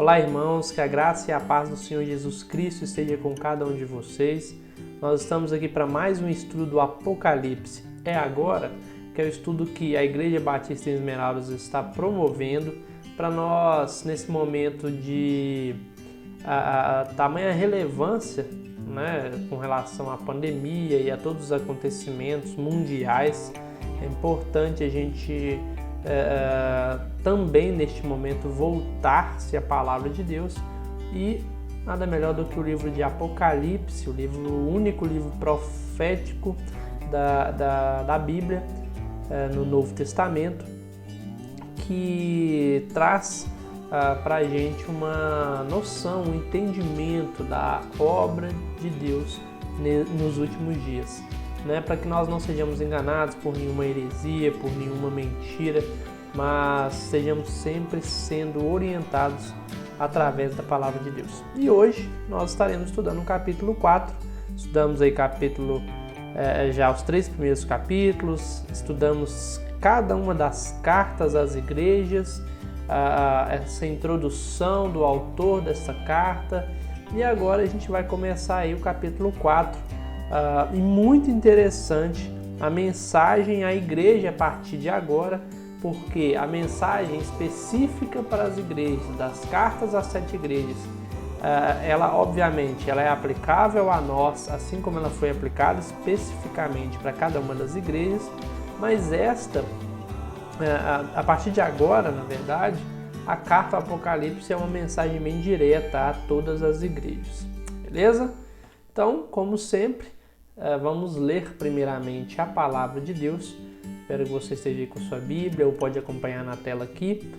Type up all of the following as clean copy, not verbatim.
Olá, irmãos, que a graça e a paz do Senhor Jesus Cristo esteja com cada um de vocês. Nós estamos aqui para mais um estudo do Apocalipse. É agora que é o estudo que a Igreja Batista em Esmeraldas está promovendo para nós, nesse momento de tamanha relevância, né, com relação à pandemia e a todos os acontecimentos mundiais. É importante a gente também neste momento voltar-se à palavra de Deus, e nada melhor do que o livro de Apocalipse, o único livro profético da Bíblia no Novo Testamento, que traz para a gente uma noção, um entendimento da obra de Deus nos últimos dias, né? Para que nós não sejamos enganados por nenhuma heresia, por nenhuma mentira, mas sejamos sempre sendo orientados através da palavra de Deus. E hoje nós estaremos estudando o capítulo 4, estudamos aí já os 3 primeiros capítulos, estudamos cada uma das cartas às igrejas, essa introdução do autor dessa carta, e agora a gente vai começar aí o capítulo 4, e muito interessante a mensagem à igreja a partir de agora, porque a mensagem específica para as igrejas, das cartas às 7 igrejas, ela obviamente ela é aplicável a nós, assim como ela foi aplicada especificamente para cada uma das igrejas, mas a partir de agora, na verdade, a carta ao Apocalipse é uma mensagem bem direta a todas as igrejas, beleza? Então, como sempre, vamos ler primeiramente a palavra de Deus. Espero que você esteja aí com sua Bíblia, ou pode acompanhar na tela aqui.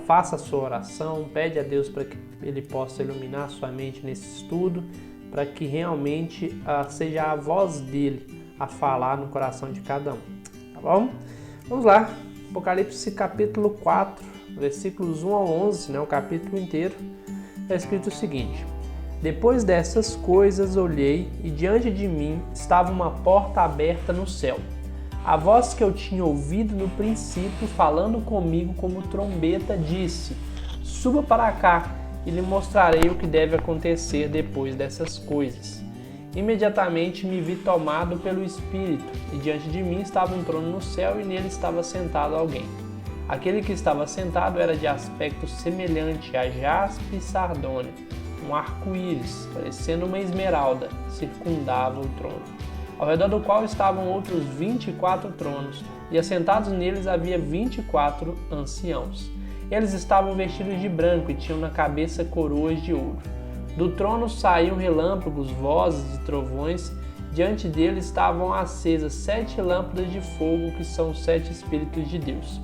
Faça a sua oração, pede a Deus para que Ele possa iluminar a sua mente nesse estudo, para que realmente seja a voz dEle a falar no coração de cada um, tá bom? Vamos lá, Apocalipse capítulo 4, versículos 1 ao 11, né, o capítulo inteiro, é escrito o seguinte: Depois dessas coisas olhei, e diante de mim estava uma porta aberta no céu. A voz que eu tinha ouvido no princípio, falando comigo como trombeta, disse: Suba para cá, e lhe mostrarei o que deve acontecer depois dessas coisas. Imediatamente me vi tomado pelo Espírito, e diante de mim estava um trono no céu, e nele estava sentado alguém. Aquele que estava sentado era de aspecto semelhante a jaspe e sardônio. Um arco-íris, parecendo uma esmeralda, circundava o trono, ao redor do qual estavam outros 24 tronos, e assentados neles havia 24 anciãos. Eles estavam vestidos de branco e tinham na cabeça coroas de ouro. Do trono saíam relâmpagos, vozes e trovões. Diante deles estavam acesas 7 lâmpadas de fogo, que são os 7 Espíritos de Deus.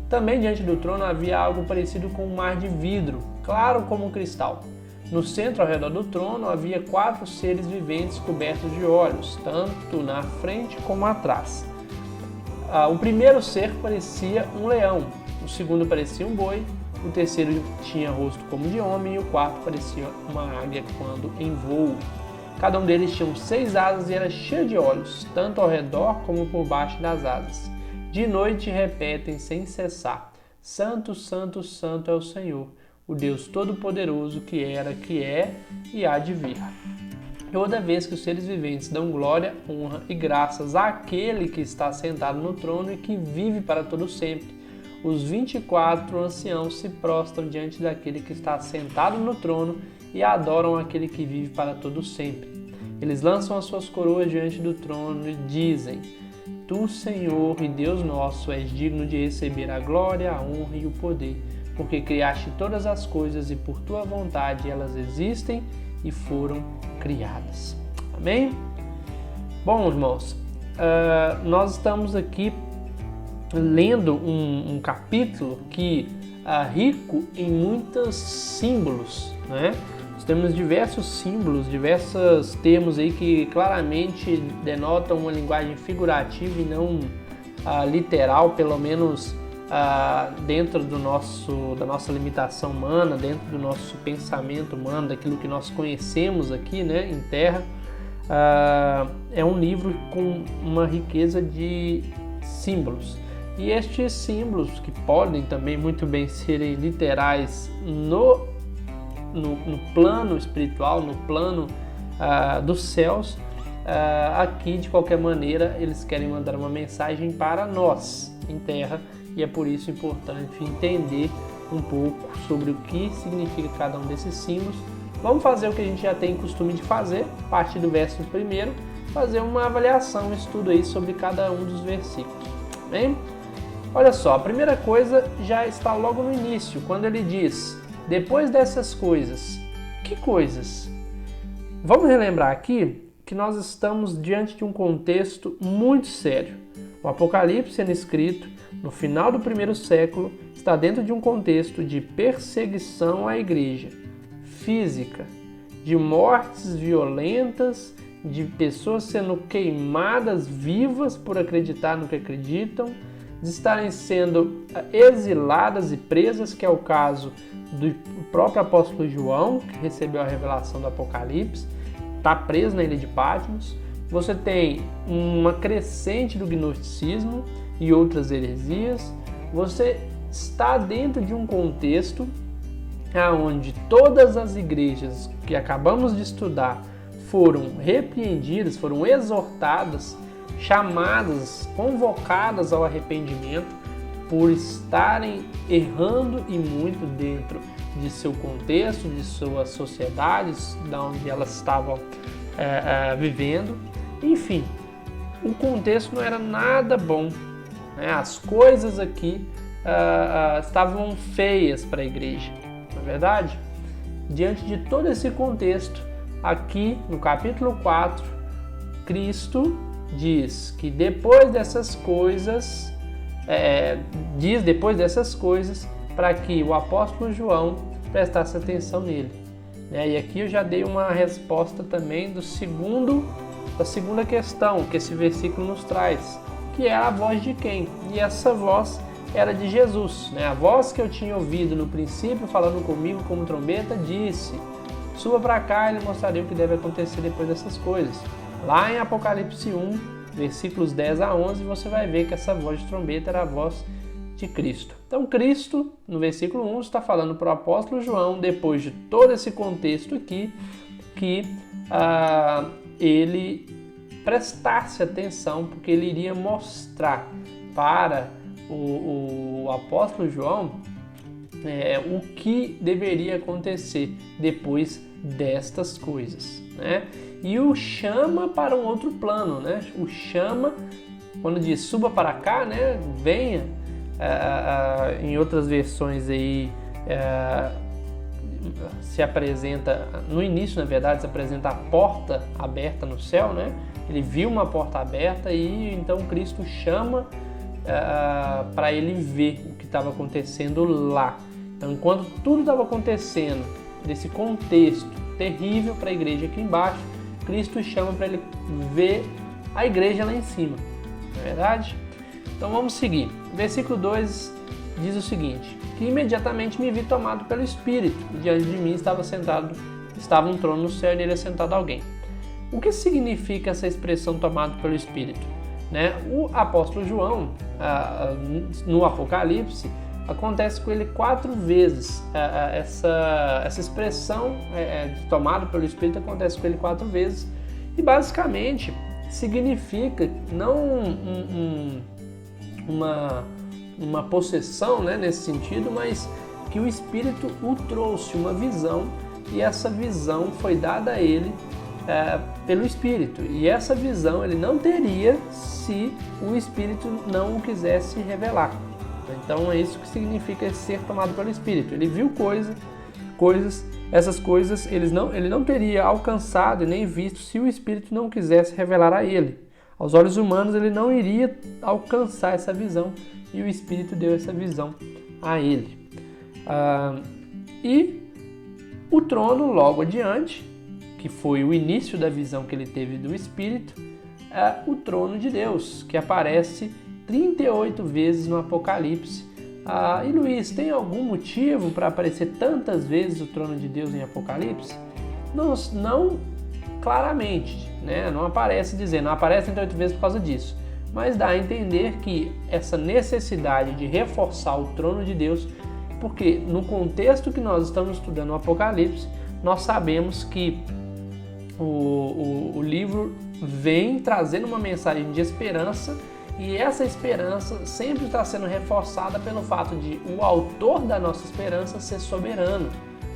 Também diante do trono havia algo parecido com um mar de vidro, claro como cristal. No centro, ao redor do trono, havia 4 seres viventes cobertos de olhos, tanto na frente como atrás. O primeiro ser parecia um leão, o segundo parecia um boi, o terceiro tinha rosto como de homem e o quarto parecia uma águia quando em voo. Cada um deles tinha 6 asas e era cheio de olhos, tanto ao redor como por baixo das asas. De noite repetem sem cessar: Santo, Santo, Santo é o Senhor, o Deus Todo-Poderoso, que era, que é e há de vir. Toda vez que os seres viventes dão glória, honra e graças àquele que está sentado no trono e que vive para todo sempre, os 24 anciãos se prostram diante daquele que está sentado no trono e adoram aquele que vive para todo sempre. Eles lançam as suas coroas diante do trono e dizem: Tu, Senhor e Deus nosso, és digno de receber a glória, a honra e o poder, porque criaste todas as coisas e por tua vontade elas existem e foram criadas. Amém? Bom, irmãos, nós estamos aqui lendo um capítulo que é rico em muitos símbolos, né? Nós temos diversos símbolos, diversos termos aí que claramente denotam uma linguagem figurativa e não literal, pelo menos dentro da nossa limitação humana, dentro do nosso pensamento humano, daquilo que nós conhecemos aqui, né, em terra. É um livro com uma riqueza de símbolos. E estes símbolos, que podem também muito bem serem literais no no plano espiritual, no plano dos céus, aqui de qualquer maneira eles querem mandar uma mensagem para nós em terra, e é por isso importante entender um pouco sobre o que significa cada um desses símbolos. Vamos fazer o que a gente já tem costume de fazer, a partir do verso 1, fazer uma avaliação, um estudo aí sobre cada um dos versículos. Bem? Olha só, a primeira coisa já está logo no início, quando ele diz, depois dessas coisas. Que coisas? Vamos relembrar aqui que nós estamos diante de um contexto muito sério. O Apocalipse sendo escrito no final do 1º século está dentro de um contexto de perseguição à igreja física, de mortes violentas, de pessoas sendo queimadas vivas por acreditar no que acreditam, de estarem sendo exiladas e presas, que é o caso do próprio apóstolo João, que recebeu a revelação do Apocalipse, está preso na ilha de Patmos. Você tem uma crescente do gnosticismo e outras heresias. Você está dentro de um contexto onde todas as igrejas que acabamos de estudar foram repreendidas, foram exortadas, chamadas, convocadas ao arrependimento por estarem errando e muito dentro de seu contexto, de suas sociedades, da onde elas estavam vivendo. Enfim, o contexto não era nada bom, né? As coisas aqui estavam feias para a igreja, não é verdade? Diante de todo esse contexto, aqui no capítulo 4, Cristo diz que depois dessas coisas, para que o apóstolo João prestasse atenção nele. E aqui eu já dei uma resposta também da segunda questão que esse versículo nos traz, que é a voz de quem? E essa voz era de Jesus, né? A voz que eu tinha ouvido no princípio falando comigo como trombeta disse, suba para cá e lhe mostrarei o que deve acontecer depois dessas coisas. Lá em Apocalipse 1, versículos 10 a 11, você vai ver que essa voz de trombeta era a voz de Cristo. Então Cristo, no versículo 1, está falando para o apóstolo João, depois de todo esse contexto aqui, que ele prestasse atenção, porque ele iria mostrar para o apóstolo João o que deveria acontecer depois destas coisas, né? E o chama para um outro plano, né? O chama, quando diz suba para cá, né? Venha. Em outras versões aí se apresenta, no início na verdade se apresenta a porta aberta no céu, né? Ele viu uma porta aberta e então Cristo chama para ele ver o que estava acontecendo lá. Então, enquanto tudo estava acontecendo nesse contexto terrível para a igreja aqui embaixo, Cristo chama para ele ver a igreja lá em cima, não é verdade? Então vamos seguir. Versículo 2 diz o seguinte, que imediatamente me vi tomado pelo Espírito, e diante de mim estava um trono no céu e nele assentado alguém. O que significa essa expressão tomado pelo Espírito? Né? O apóstolo João, no Apocalipse, acontece com ele 4 vezes. Essa expressão de tomado pelo Espírito acontece com ele 4 vezes. E basicamente significa não uma possessão, né, nesse sentido, mas que o Espírito o trouxe uma visão e essa visão foi dada a ele pelo Espírito. E essa visão ele não teria se o Espírito não o quisesse revelar. Então é isso que significa ser tomado pelo Espírito. Ele viu coisas, essas coisas ele não teria alcançado e nem visto se o Espírito não quisesse revelar a ele. Aos olhos humanos ele não iria alcançar essa visão e o Espírito deu essa visão a ele. E o trono logo adiante, que foi o início da visão que ele teve do Espírito, é o trono de Deus, que aparece 38 vezes no Apocalipse. E Luiz, tem algum motivo para aparecer tantas vezes o trono de Deus em Apocalipse? Não claramente, né? Não aparece 38 vezes por causa disso. Mas dá a entender que essa necessidade de reforçar o trono de Deus Porque no contexto que nós estamos estudando o Apocalipse, nós sabemos que o livro vem trazendo uma mensagem de esperança, e essa esperança sempre está sendo reforçada pelo fato de o autor da nossa esperança ser soberano,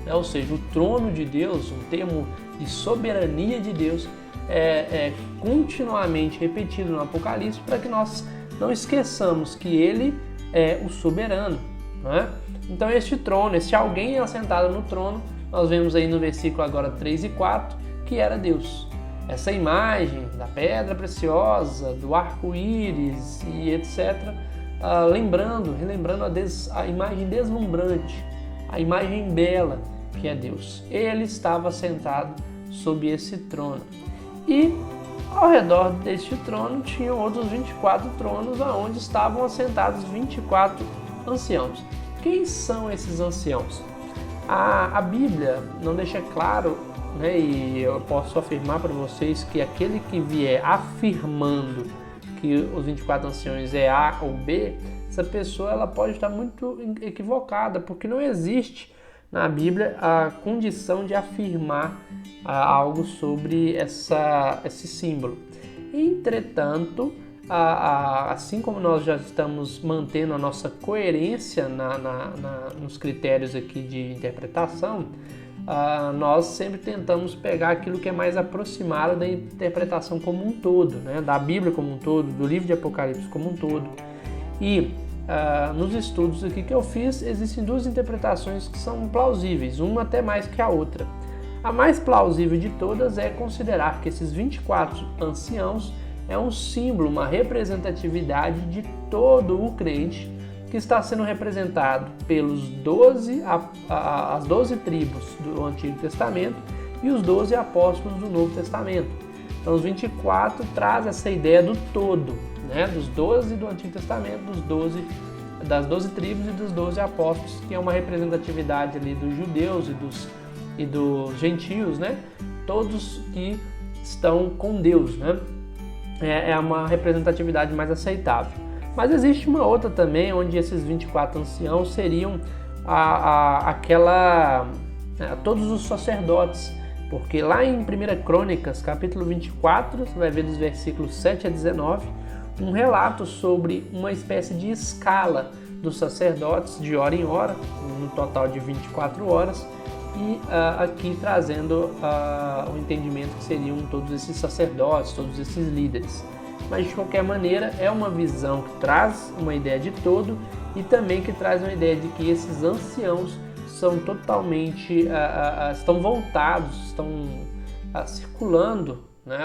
né? Ou seja, o trono de Deus, um termo de soberania de Deus, é continuamente repetido no Apocalipse para que nós não esqueçamos que ele é o soberano, né? Então este trono, este alguém assentado no trono, nós vemos aí no versículo agora 3 e 4, que era Deus. Essa imagem da pedra preciosa, do arco-íris e etc., relembrando a imagem deslumbrante, a imagem bela que é Deus. Ele estava sentado sobre esse trono. E ao redor deste trono tinham outros 24 tronos, onde estavam assentados 24 anciãos. Quem são esses anciãos? A Bíblia não deixa claro, né, e eu posso afirmar para vocês que aquele que vier afirmando que os 24 anciões é A ou B, essa pessoa ela pode estar muito equivocada, porque não existe na Bíblia a condição de afirmar algo sobre esse símbolo. Entretanto, assim como nós já estamos mantendo a nossa coerência nos critérios aqui de interpretação, nós sempre tentamos pegar aquilo que é mais aproximado da interpretação como um todo, né? Da Bíblia como um todo, do livro de Apocalipse como um todo. E nos estudos aqui que eu fiz, existem duas interpretações que são plausíveis, uma até mais que a outra. A mais plausível de todas é considerar que esses 24 anciãos é um símbolo, uma representatividade de todo o crente, que está sendo representado pelos as 12 tribos do Antigo Testamento e os 12 apóstolos do Novo Testamento. Então, os 24 traz essa ideia do todo, né? Dos 12 do Antigo Testamento, das 12 tribos e dos 12 apóstolos, que é uma representatividade ali dos judeus e dos gentios, né? Todos que estão com Deus, né? É uma representatividade mais aceitável. Mas existe uma outra também, onde esses 24 anciãos seriam todos os sacerdotes, porque lá em 1 Crônicas, capítulo 24, você vai ver dos versículos 7 a 19, um relato sobre uma espécie de escala dos sacerdotes de hora em hora, no total de 24 horas, e aqui trazendo o entendimento que seriam todos esses sacerdotes, todos esses líderes. Mas de qualquer maneira é uma visão que traz uma ideia de todo e também que traz uma ideia de que esses anciãos são totalmente, estão voltados, estão circulando, né,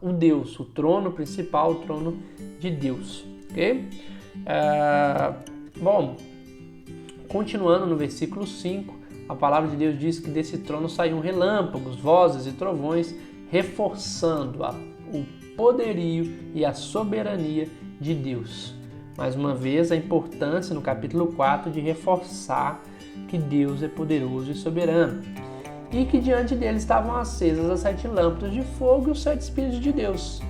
o Deus, o trono principal, o trono de Deus. Ok? Bom, continuando no versículo 5, a palavra de Deus diz que desse trono saíam relâmpagos, vozes e trovões, reforçando o poderio e a soberania de Deus. Mais uma vez, a importância no capítulo 4 de reforçar que Deus é poderoso e soberano e que diante dele estavam acesas as 7 lâmpadas de fogo e os 7 Espíritos de Deus.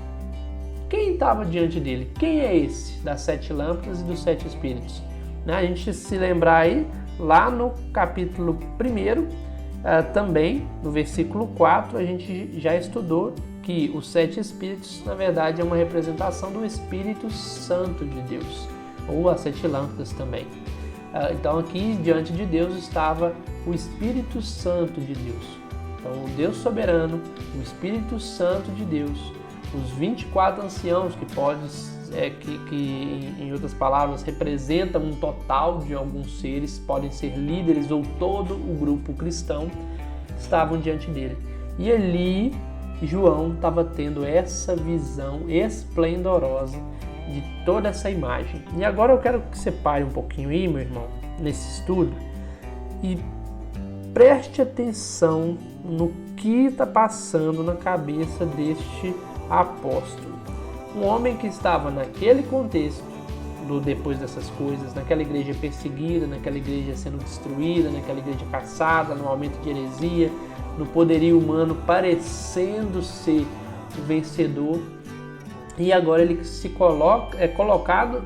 Quem estava diante dele? Quem é esse das 7 lâmpadas e dos 7 Espíritos? A gente se lembrar aí, lá no capítulo 1, também, no versículo 4, a gente já estudou que os 7 Espíritos, na verdade, é uma representação do Espírito Santo de Deus, ou as 7 lâmpadas também. Então aqui, diante de Deus, estava o Espírito Santo de Deus. Então, o Deus soberano, o Espírito Santo de Deus, os 24 anciãos, que em outras palavras, representam um total de alguns seres, podem ser líderes ou todo o grupo cristão, estavam diante dele. E ali, João estava tendo essa visão esplendorosa de toda essa imagem. E agora eu quero que você pare um pouquinho aí, meu irmão, nesse estudo, e preste atenção no que está passando na cabeça deste apóstolo. Um homem que estava naquele contexto, depois dessas coisas, naquela igreja perseguida, naquela igreja sendo destruída, naquela igreja caçada, no aumento de heresia, no poderio humano parecendo ser o vencedor, e agora ele se coloca, é colocado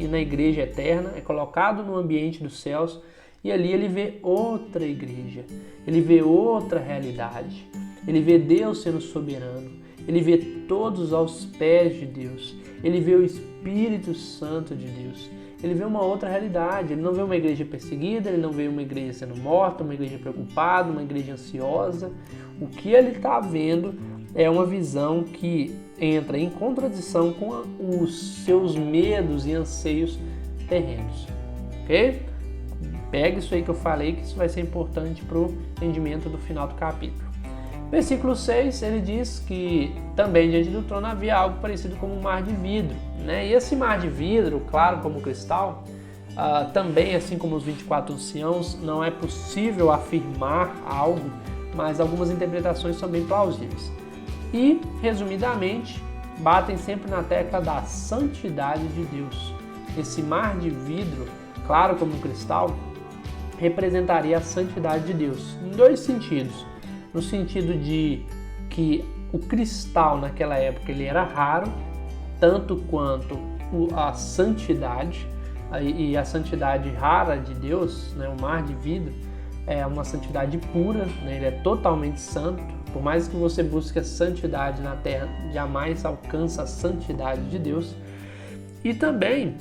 na igreja eterna, é colocado no ambiente dos céus, e ali ele vê outra igreja, ele vê outra realidade, ele vê Deus sendo soberano, ele vê todos aos pés de Deus, ele vê o Espírito Santo de Deus, ele vê uma outra realidade, ele não vê uma igreja perseguida, ele não vê uma igreja sendo morta, uma igreja preocupada, uma igreja ansiosa. O que ele está vendo é uma visão que entra em contradição com os seus medos e anseios terrenos, ok? Pega isso aí que eu falei, que isso vai ser importante para o entendimento do final do capítulo. Versículo 6, ele diz que também diante do trono havia algo parecido com um mar de vidro, né? E esse mar de vidro, claro como cristal, também, assim como os 24 anciãos, não é possível afirmar algo, mas algumas interpretações são bem plausíveis. E, resumidamente, batem sempre na tecla da santidade de Deus. Esse mar de vidro, claro como cristal, representaria a santidade de Deus, em dois sentidos. No sentido de que o cristal naquela época ele era raro, tanto quanto a santidade, e a santidade rara de Deus, né, o mar de vidro, é uma santidade pura, né, ele é totalmente santo. Por mais que você busque a santidade na terra, jamais alcança a santidade de Deus. E também,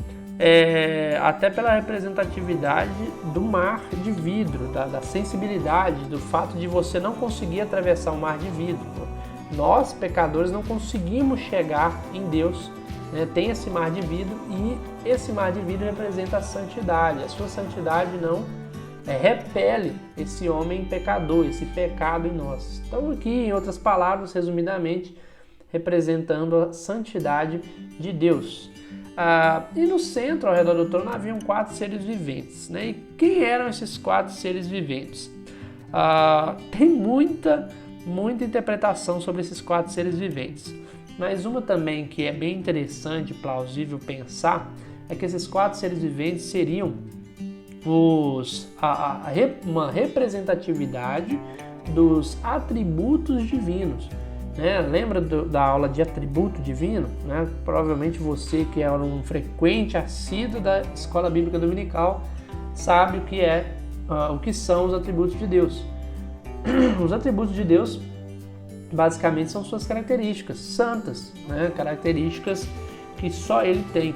até pela representatividade do mar de vidro, da sensibilidade, do fato de você não conseguir atravessar o mar de vidro. Nós, pecadores, não conseguimos chegar em Deus, né? Tem esse mar de vidro, e esse mar de vidro representa a santidade. A sua santidade não repele esse homem pecador, esse pecado em nós. Então aqui, em outras palavras, resumidamente, representando a santidade de Deus. E no centro, ao redor do trono, haviam 4 seres viventes, né? E quem eram esses 4 seres viventes? Tem muita interpretação sobre esses 4 seres viventes, mas uma também que é bem interessante, plausível pensar, é que esses 4 seres viventes seriam uma representatividade dos atributos divinos. Né? Lembra da aula de atributo divino? Né? Provavelmente você que é um frequente assíduo da escola bíblica dominical sabe o que são os atributos de Deus. Os atributos de Deus basicamente são suas características santas, né? Características que só Ele tem,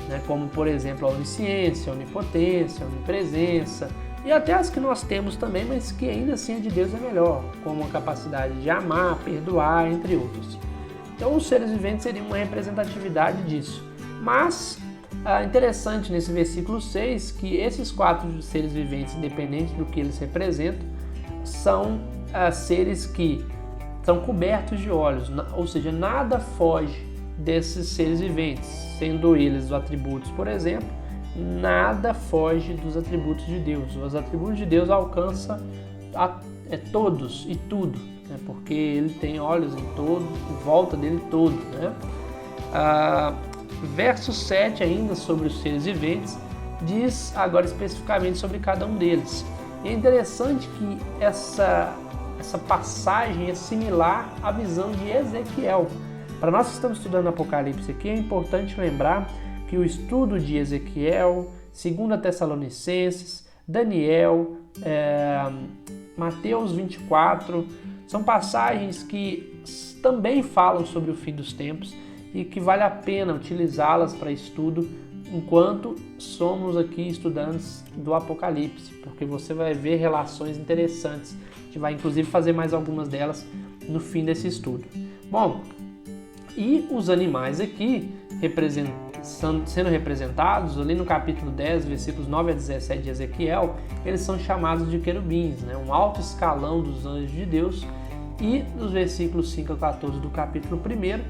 né? Como por exemplo a onisciência, a onipotência, a onipresença, e até as que nós temos também, mas que ainda assim a de Deus é melhor, como a capacidade de amar, perdoar, entre outros. Então os seres viventes seriam uma representatividade disso. Mas interessante nesse versículo 6 que esses 4 seres viventes, independente do que eles representam, são seres que são cobertos de olhos, ou seja, nada foge desses seres viventes, sendo eles os atributos, por exemplo. Nada foge dos atributos de Deus. Os atributos de Deus alcançam todos e tudo, né? Porque Ele tem olhos em volta dele todo. Né? Verso 7 ainda sobre os seres viventes diz agora especificamente sobre cada um deles. E é interessante que essa passagem é similar à visão de Ezequiel. Para nós que estamos estudando Apocalipse aqui, é importante lembrar que o estudo de Ezequiel, 2 Tessalonicenses, Daniel, Mateus 24, são passagens que também falam sobre o fim dos tempos e que vale a pena utilizá-las para estudo enquanto somos aqui estudantes do Apocalipse, porque você vai ver relações interessantes. A gente vai inclusive fazer mais algumas delas no fim desse estudo. Bom, e os animais aqui sendo representados ali no capítulo 10, versículos 9 a 17 de Ezequiel, eles são chamados de querubins, né? Um alto escalão dos anjos de Deus. E nos versículos 5 a 14 do capítulo 1,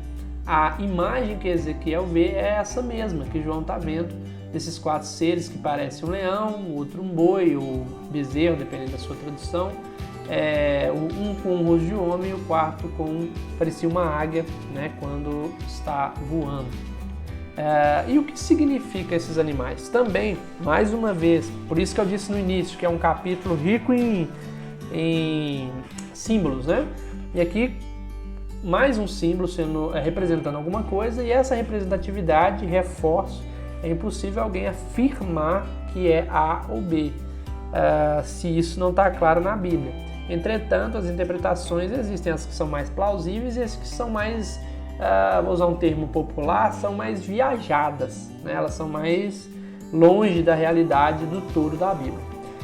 a imagem que Ezequiel vê é essa mesma que João está vendo, desses 4 seres que parecem um leão, o outro um boi ou bezerro, dependendo da sua tradução, um com um rosto de homem e o quarto parecia uma águia, né, quando está voando. E o que significa esses animais? Também, mais uma vez, por isso que eu disse no início, que é um capítulo rico em símbolos, né? E aqui mais um símbolo representando alguma coisa, e essa representatividade, reforço, é impossível alguém afirmar que é A ou B, se isso não está claro na Bíblia. Entretanto, as interpretações existem, as que são mais plausíveis e as que são mais, vou usar um termo popular, são mais viajadas, né? Elas são mais longe da realidade do todo da Bíblia.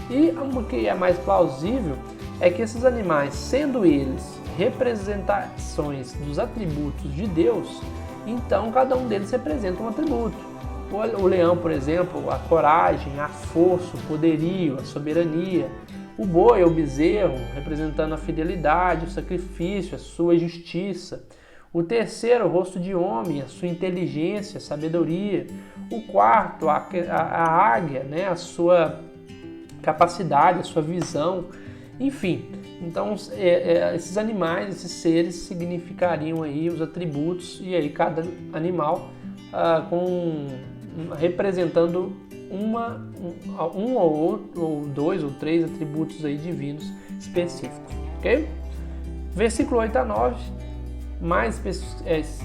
E uma que é mais plausível é que esses animais, sendo eles representações dos atributos de Deus, então cada um deles representa um atributo. O leão, por exemplo, a coragem, a força, o poderio, a soberania. O boi, o bezerro, representando a fidelidade, o sacrifício, a sua justiça. O terceiro, o rosto de homem, a sua inteligência, a sabedoria. O quarto, a águia, né, a sua capacidade, a sua visão. Enfim, então esses animais, esses seres significariam aí os atributos, e aí cada animal representando um ou dois ou três atributos aí divinos específicos, ok? Versículo 8 a 9, mais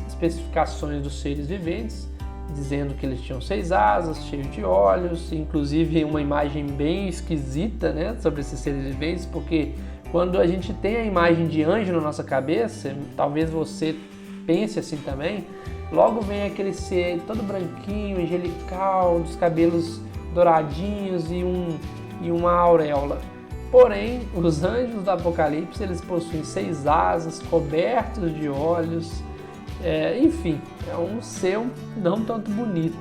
especificações dos seres viventes, dizendo que eles tinham 6 asas, cheios de olhos, inclusive uma imagem bem esquisita, né, sobre esses seres viventes, porque quando a gente tem a imagem de anjo na nossa cabeça, talvez você pense assim também, logo vem aquele ser todo branquinho, angelical, dos cabelos douradinhos e uma auréola. Porém, os anjos do Apocalipse, eles possuem 6 asas, cobertos de olhos, enfim, é um ser não tanto bonito.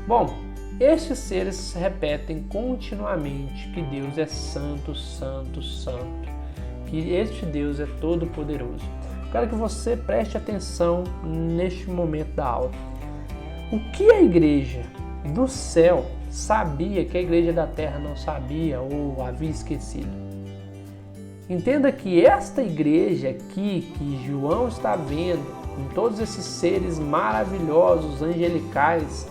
Bom, estes seres repetem continuamente que Deus é santo, santo, santo, que este Deus é todo-poderoso. Quero que você preste atenção neste momento da aula. O que a igreja do céu sabia que a igreja da terra não sabia ou havia esquecido? Entenda que esta igreja aqui, que João está vendo, com todos esses seres maravilhosos, angelicais,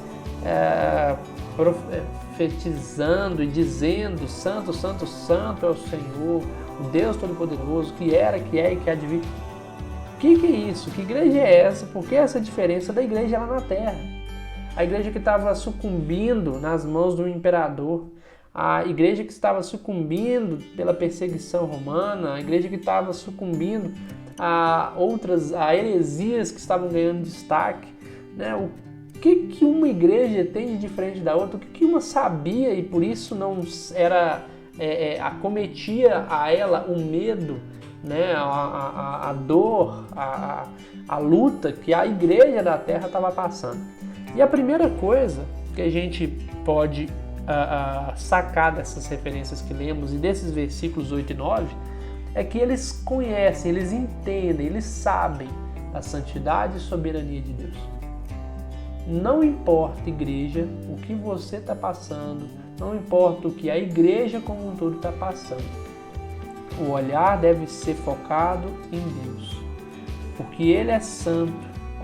profetizando e dizendo: Santo, Santo, Santo é o Senhor, o Deus Todo-Poderoso, que era, que é e que há de vir. O que é isso? Que igreja é essa? Por que essa diferença da igreja lá na terra? A igreja que estava sucumbindo nas mãos do imperador, a igreja que estava sucumbindo pela perseguição romana, a igreja que estava sucumbindo a heresias que estavam ganhando destaque, né? O que uma igreja tem de diferente da outra? O que uma sabia e por isso não era acometia a ela o medo, né? a dor, a luta que a igreja da terra estava passando. E a primeira coisa que a gente pode sacar dessas referências que lemos e desses versículos 8 e 9 é que eles conhecem, eles entendem, eles sabem da santidade e soberania de Deus. Não importa, igreja, o que você está passando, não importa o que a igreja como um todo está passando, o olhar deve ser focado em Deus, porque Ele é santo,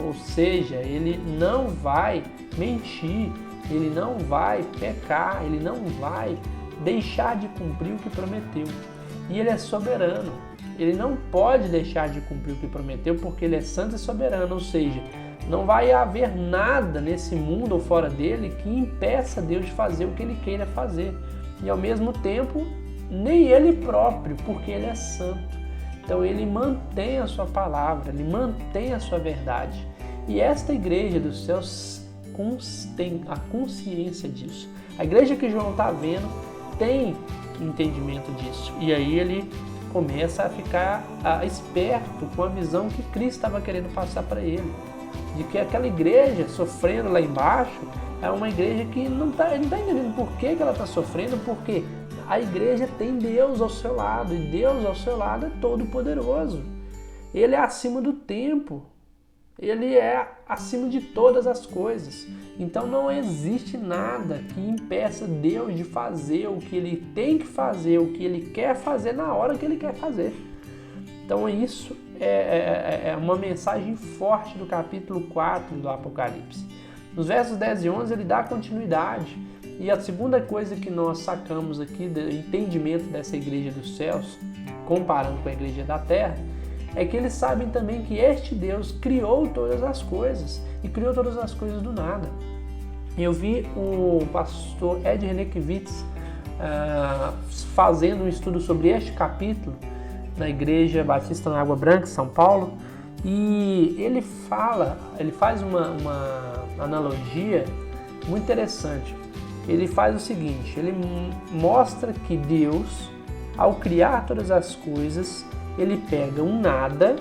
ou seja, Ele não vai mentir, Ele não vai pecar, Ele não vai deixar de cumprir o que prometeu. E Ele é soberano, Ele não pode deixar de cumprir o que prometeu porque Ele é santo e soberano, ou seja, não vai haver nada nesse mundo ou fora dele que impeça Deus de fazer o que Ele queira fazer. E ao mesmo tempo, nem Ele próprio, porque Ele é santo. Então Ele mantém a sua palavra, Ele mantém a sua verdade. E esta igreja dos céus tem a consciência disso. A igreja que João está vendo tem entendimento disso. E aí ele começa a ficar esperto com a visão que Cristo estava querendo passar para ele. De que aquela igreja sofrendo lá embaixo é uma igreja que ele não está entendendo por que ela está sofrendo, porque a igreja tem Deus ao seu lado, e Deus ao seu lado é todo poderoso. Ele é acima do tempo, Ele é acima de todas as coisas. Então não existe nada que impeça Deus de fazer o que Ele tem que fazer, o que Ele quer fazer na hora que Ele quer fazer. Então isso é uma mensagem forte do capítulo 4 do Apocalipse. Nos versos 10 e 11 ele dá continuidade. E a segunda coisa que nós sacamos aqui do entendimento dessa igreja dos céus, comparando com a igreja da terra, é que eles sabem também que este Deus criou todas as coisas e criou todas as coisas do nada. Eu vi o pastor Ed Renekiewicz fazendo um estudo sobre este capítulo na Igreja Batista na Água Branca, São Paulo, e ele faz uma analogia muito interessante. Ele faz o seguinte, ele mostra que Deus, ao criar todas as coisas, ele pega um nada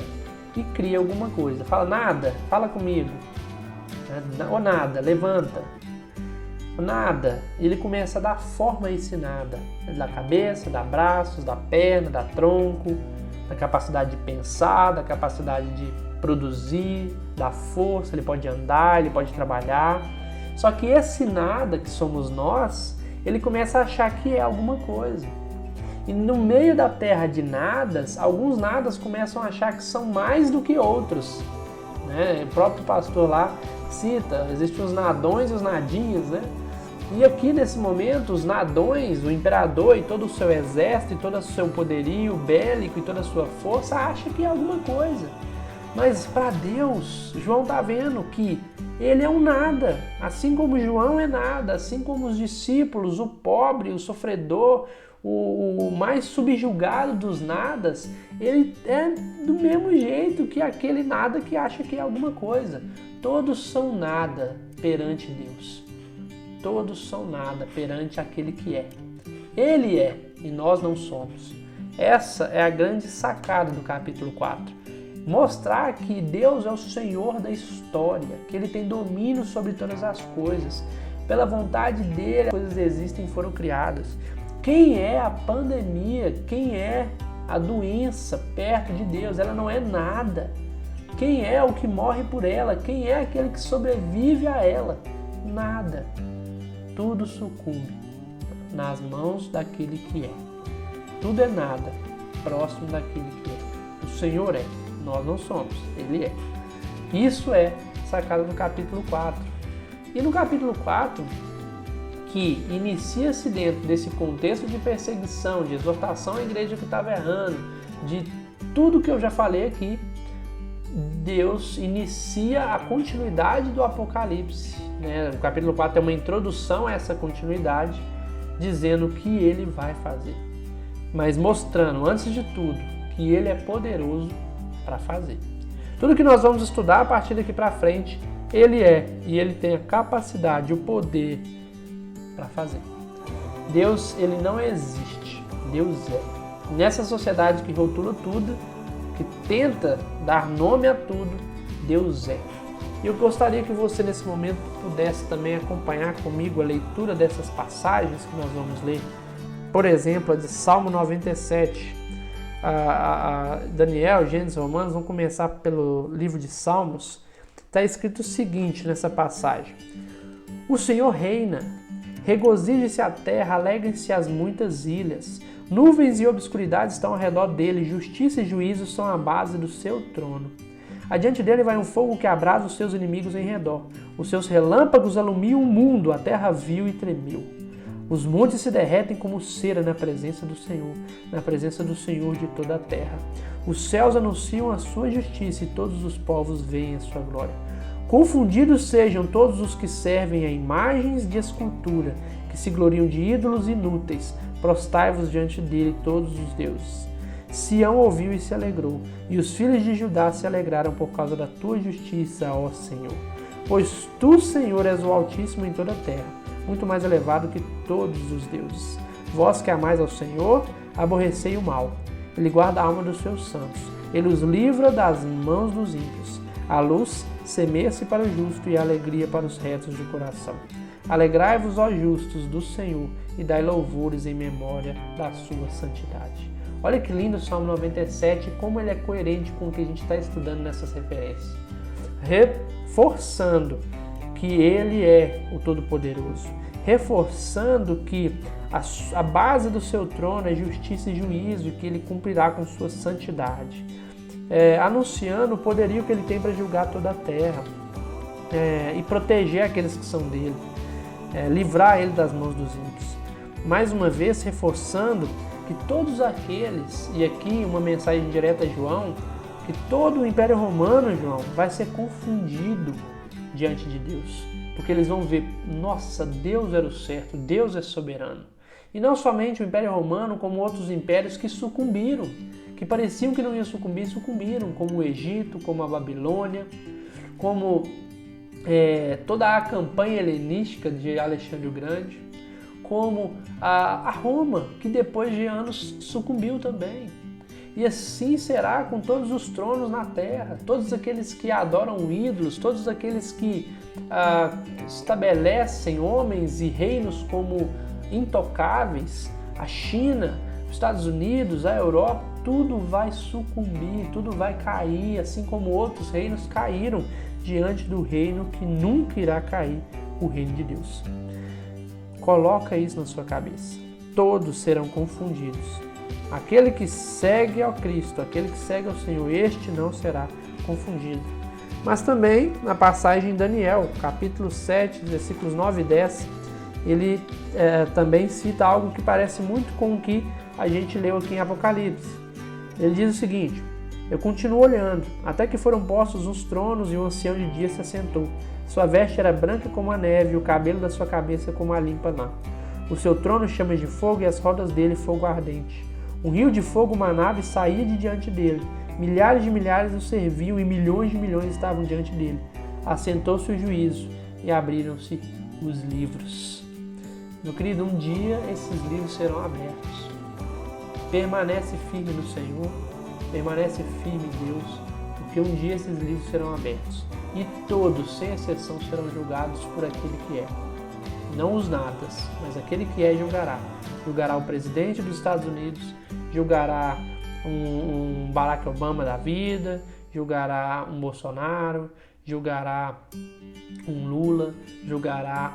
e cria alguma coisa. Fala, nada, fala comigo. Ou nada, levanta. Nada, ele começa a dar forma a esse nada. Ele dá cabeça, dá braços, dá perna, dá tronco, da capacidade de pensar, da capacidade de produzir, da força, ele pode andar, ele pode trabalhar. Só que esse nada que somos nós, ele começa a achar que é alguma coisa. E no meio da terra de nadas, alguns nadas começam a achar que são mais do que outros. Né? O próprio pastor lá cita, existem os nadões e os nadinhos, né? E aqui nesse momento, os nadões, o imperador e todo o seu exército, e todo o seu poderio bélico e toda a sua força, acha que é alguma coisa. Mas para Deus, João está vendo que ele é um nada, assim como João é nada, assim como os discípulos, o pobre, o sofredor, o mais subjugado dos nadas, ele é do mesmo jeito que aquele nada que acha que é alguma coisa. Todos são nada perante Deus. Todos são nada perante aquele que é. Ele é e nós não somos. Essa é a grande sacada do capítulo 4. Mostrar que Deus é o Senhor da história, que Ele tem domínio sobre todas as coisas. Pela vontade dEle, as coisas existem e foram criadas. Quem é a pandemia? Quem é a doença perto de Deus? Ela não é nada. Quem é o que morre por ela? Quem é aquele que sobrevive a ela? Nada. Tudo sucumbe nas mãos daquele que é. Tudo é nada, próximo daquele que é. O Senhor é, nós não somos, Ele é. Isso é sacada do capítulo 4. E no capítulo 4, que inicia-se dentro desse contexto de perseguição, de exortação à igreja que estava errando, de tudo que eu já falei aqui, Deus inicia a continuidade do Apocalipse. Né? O capítulo 4 é uma introdução a essa continuidade, dizendo o que ele vai fazer, mas mostrando, antes de tudo, que ele é poderoso para fazer. Tudo que nós vamos estudar a partir daqui para frente, ele é, e ele tem a capacidade, o poder para fazer. Deus, ele não existe, Deus é. Nessa sociedade que rotula tudo, que tenta dar nome a tudo, Deus é. E eu gostaria que você nesse momento pudesse também acompanhar comigo a leitura dessas passagens que nós vamos ler. Por exemplo, a de Salmo 97. Daniel, Gênesis, Romanos, vamos começar pelo livro de Salmos. Está escrito o seguinte nessa passagem: O Senhor reina, regozije-se a terra, alegrem-se as muitas ilhas. Nuvens e obscuridade estão ao redor dele, justiça e juízo são a base do seu trono. Adiante dele vai um fogo que abrasa os seus inimigos em redor. Os seus relâmpagos alumiam o mundo, a terra viu e tremeu. Os montes se derretem como cera na presença do Senhor de toda a terra. Os céus anunciam a sua justiça e todos os povos veem a sua glória. Confundidos sejam todos os que servem a imagens de escultura, que se gloriam de ídolos inúteis. Prostai-vos diante dele todos os deuses. Sião ouviu e se alegrou, e os filhos de Judá se alegraram por causa da tua justiça, ó Senhor. Pois tu, Senhor, és o Altíssimo em toda a terra, muito mais elevado que todos os deuses. Vós que amais ao Senhor, aborrecei o mal. Ele guarda a alma dos seus santos. Ele os livra das mãos dos ímpios. A luz semeia-se para o justo e a alegria para os retos de coração. Alegrai-vos, ó justos, do Senhor, e dai louvores em memória da sua santidade. Olha que lindo o Salmo 97, como ele é coerente com o que a gente está estudando nessas referências. Reforçando que ele é o Todo-Poderoso. Reforçando que a base do seu trono é justiça e juízo, e que ele cumprirá com sua santidade. Anunciando o poderio que ele tem para julgar toda a terra. E proteger aqueles que são dele. Livrar ele das mãos dos ímpios. Mais uma vez, reforçando que todos aqueles, e aqui uma mensagem direta a João, que todo o Império Romano, João, vai ser confundido diante de Deus. Porque eles vão ver, nossa, Deus era o certo, Deus é soberano. E não somente o Império Romano, como outros impérios que sucumbiram, que pareciam que não iam sucumbir, sucumbiram, como o Egito, como a Babilônia, como toda a campanha helenística de Alexandre o Grande, como a Roma, que depois de anos sucumbiu também. E assim será com todos os tronos na terra, todos aqueles que adoram ídolos, todos aqueles que estabelecem homens e reinos como intocáveis, a China, os Estados Unidos, a Europa, tudo vai sucumbir, tudo vai cair, assim como outros reinos caíram diante do reino que nunca irá cair, o reino de Deus. Coloca isso na sua cabeça. Todos serão confundidos. Aquele que segue ao Cristo, aquele que segue ao Senhor, este não será confundido. Mas também na passagem em Daniel, capítulo 7, versículos 9 e 10, ele também cita algo que parece muito com o que a gente leu aqui em Apocalipse. Ele diz o seguinte: eu continuo olhando, até que foram postos uns tronos e o ancião de dia se assentou. Sua veste era branca como a neve e o cabelo da sua cabeça como a limpa lã. O seu trono chamas de fogo e as rodas dele fogo ardente. Um rio de fogo manava e saía de diante dele. Milhares de milhares o serviam e milhões de milhões estavam diante dele. Assentou-se o juízo e abriram-se os livros. Meu querido, um dia esses livros serão abertos. Permanece firme no Senhor, permanece firme em Deus, porque um dia esses livros serão abertos. E todos, sem exceção, serão julgados por aquele que é. Não os nadas, mas aquele que é julgará. Julgará o presidente dos Estados Unidos, julgará um Barack Obama da vida, julgará um Bolsonaro, julgará um Lula, julgará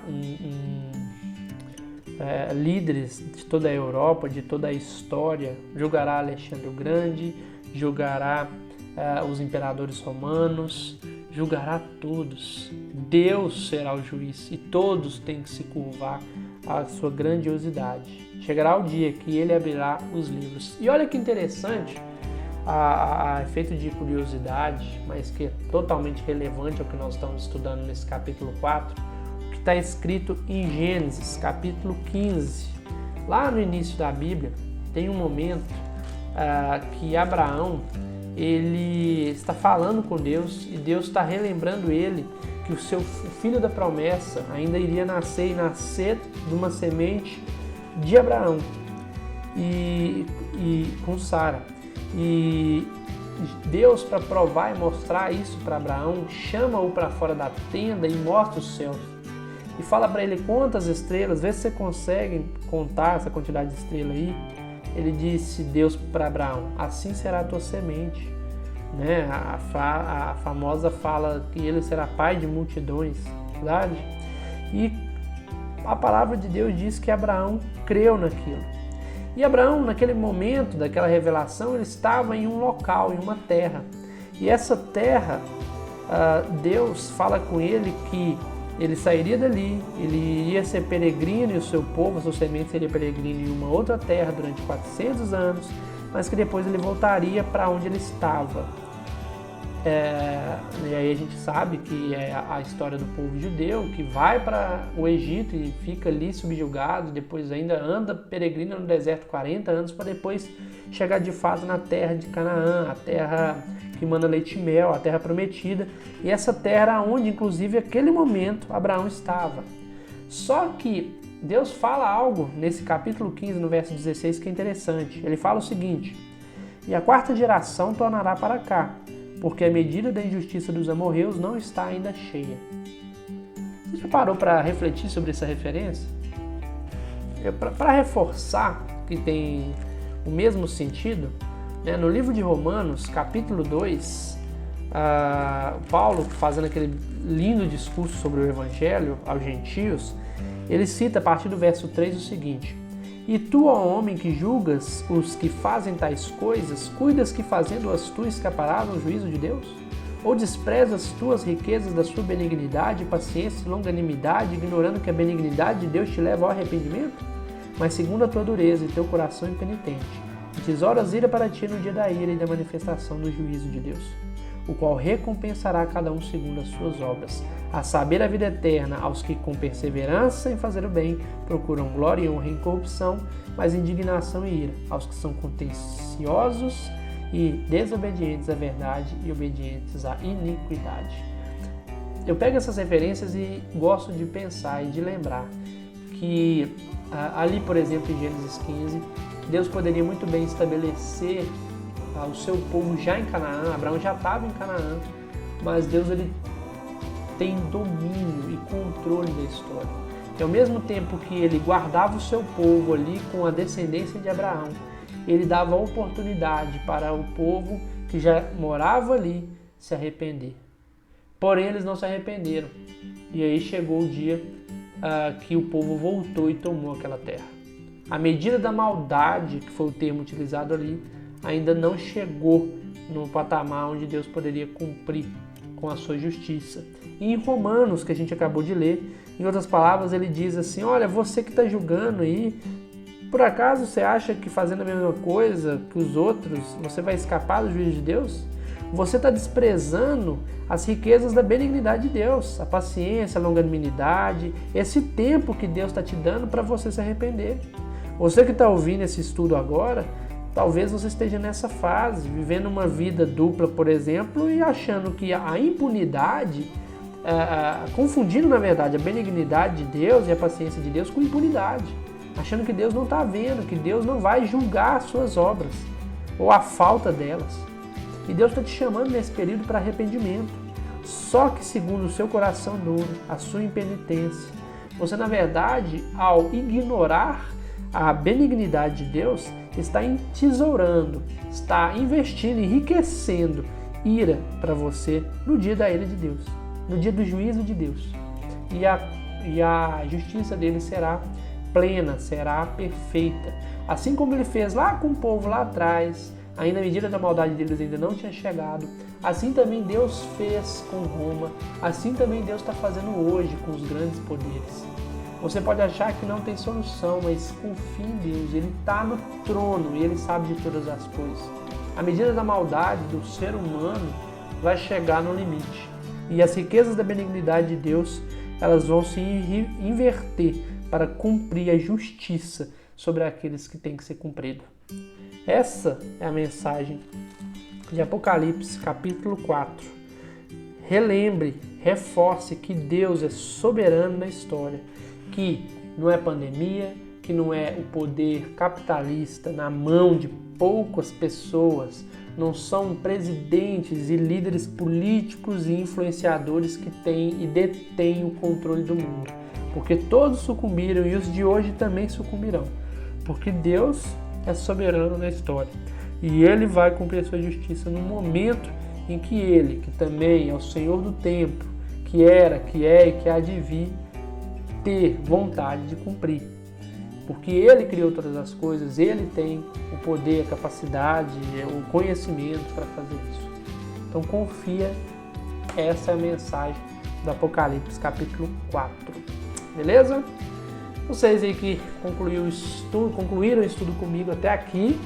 líderes de toda a Europa, de toda a história, julgará Alexandre o Grande, julgará os imperadores romanos, julgará todos. Deus será o juiz e todos têm que se curvar à sua grandiosidade. Chegará o dia que ele abrirá os livros. E olha que interessante, a efeito de curiosidade, mas que é totalmente relevante ao que nós estamos estudando nesse capítulo 4, o que está escrito em Gênesis, capítulo 15. Lá no início da Bíblia, tem um momento que Abraão ele está falando com Deus e Deus está relembrando ele que o filho da promessa ainda iria nascer de uma semente de Abraão e com Sara. E Deus, para provar e mostrar isso para Abraão, chama-o para fora da tenda e mostra os céus. E fala para ele: conta as estrelas, vê se você consegue contar essa quantidade de estrelas aí. Ele disse, Deus, para Abraão: assim será a tua semente. Né? A famosa fala que ele será pai de multidões, verdade? E a palavra de Deus diz que Abraão creu naquilo. E Abraão, naquele momento daquela revelação, ele estava em um local, em uma terra. E essa terra, Deus fala com ele que ele sairia dali, ele iria ser peregrino e o seu povo, a sua semente seria peregrino em uma outra terra durante 400 anos, mas que depois ele voltaria para onde ele estava. E aí a gente sabe que é a história do povo judeu, que vai para o Egito e fica ali subjugado, depois ainda anda peregrino no deserto 40 anos para depois chegar de fato na terra de Canaã, a terra que manda leite e mel, a terra prometida, e essa terra onde inclusive naquele momento Abraão estava. Só que Deus fala algo nesse capítulo 15, no verso 16, que é interessante. Ele fala o seguinte: e a quarta geração tornará para cá, porque a medida da injustiça dos amorreus não está ainda cheia. Você já parou para refletir sobre essa referência? Para reforçar que tem o mesmo sentido, né, no livro de Romanos, capítulo 2, Paulo, fazendo aquele lindo discurso sobre o Evangelho aos gentios, ele cita a partir do verso 3 o seguinte: e tu, ó homem, que julgas os que fazem tais coisas, cuidas que fazendo-as tu escaparás ao juízo de Deus? Ou desprezas as tuas riquezas da sua benignidade, paciência e longanimidade, ignorando que a benignidade de Deus te leva ao arrependimento? Mas segundo a tua dureza e teu coração impenitente, Tesouras ira para ti no dia da ira e da manifestação do juízo de Deus, o qual recompensará cada um segundo as suas obras, a saber a vida eterna aos que com perseverança em fazer o bem procuram glória e honra e incorrupção, mas indignação e ira aos que são contenciosos e desobedientes à verdade e obedientes à iniquidade. Eu pego essas referências e gosto de pensar e de lembrar que ali, por exemplo, em Gênesis 15, Deus poderia muito bem estabelecer o seu povo já em Canaã. Abraão já estava em Canaã, mas Deus ele tem domínio e controle da história. E ao mesmo tempo que ele guardava o seu povo ali com a descendência de Abraão, ele dava oportunidade para o povo que já morava ali se arrepender. Porém, eles não se arrependeram. E aí chegou o dia que o povo voltou e tomou aquela terra. A medida da maldade, que foi o termo utilizado ali, ainda não chegou no patamar onde Deus poderia cumprir com a sua justiça. E em Romanos, que a gente acabou de ler, em outras palavras, ele diz assim: olha, você que está julgando aí, por acaso você acha que fazendo a mesma coisa que os outros, você vai escapar do juízo de Deus? Você está desprezando as riquezas da benignidade de Deus, a paciência, a longanimidade, esse tempo que Deus está te dando para você se arrepender. Você que está ouvindo esse estudo agora, talvez você esteja nessa fase, vivendo uma vida dupla, por exemplo, e achando que a impunidade, confundindo na verdade a benignidade de Deus e a paciência de Deus com impunidade, achando que Deus não está vendo, que Deus não vai julgar as suas obras ou a falta delas. E Deus está te chamando nesse período para arrependimento. Só que segundo o seu coração duro, a sua impenitência, você na verdade, ao ignorar a benignidade de Deus, está entesourando, está investindo, enriquecendo ira para você no dia da ira de Deus, no dia do juízo de Deus. E a justiça dele será plena, será perfeita. Assim como ele fez lá com o povo lá atrás, ainda a medida da maldade deles ainda não tinha chegado, assim também Deus fez com Roma, assim também Deus está fazendo hoje com os grandes poderes. Você pode achar que não tem solução, mas confie em Deus, Ele está no trono e Ele sabe de todas as coisas. A medida da maldade do ser humano vai chegar no limite. E as riquezas da benignidade de Deus, elas vão se inverter para cumprir a justiça sobre aqueles que têm que ser cumprido. Essa é a mensagem de Apocalipse, capítulo 4. Relembre, reforce que Deus é soberano na história, que não é pandemia, que não é o poder capitalista na mão de poucas pessoas, não são presidentes e líderes políticos e influenciadores que têm e detêm o controle do mundo, porque todos sucumbiram e os de hoje também sucumbirão, porque Deus é soberano na história e Ele vai cumprir a sua justiça no momento em que Ele, que também é o Senhor do tempo, que era, que é e que há de vir, ter vontade de cumprir. Porque Ele criou todas as coisas, Ele tem o poder, a capacidade, o conhecimento para fazer isso. Então confia, essa é a mensagem do Apocalipse capítulo 4. Beleza? Vocês aí que concluíram o estudo comigo até aqui,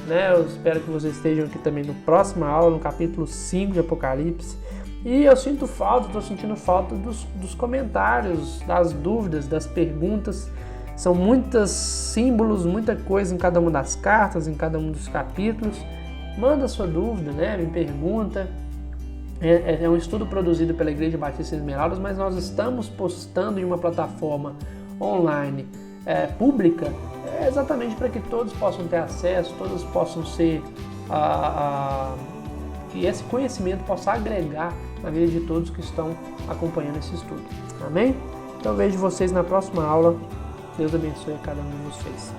né? Eu espero que vocês estejam aqui também no próxima aula, no capítulo 5 de Apocalipse. E eu estou sentindo falta dos comentários, das dúvidas, das perguntas. São muitos símbolos, muita coisa em cada uma das cartas, em cada um dos capítulos. Manda sua dúvida, né? Me pergunta. É um estudo produzido pela Igreja Batista Esmeraldas, mas nós estamos postando em uma plataforma online pública, exatamente para que todos possam ter acesso, todos possam ser... que esse conhecimento possa agregar na vida de todos que estão acompanhando esse estudo. Amém? Então vejo vocês na próxima aula. Deus abençoe a cada um de vocês.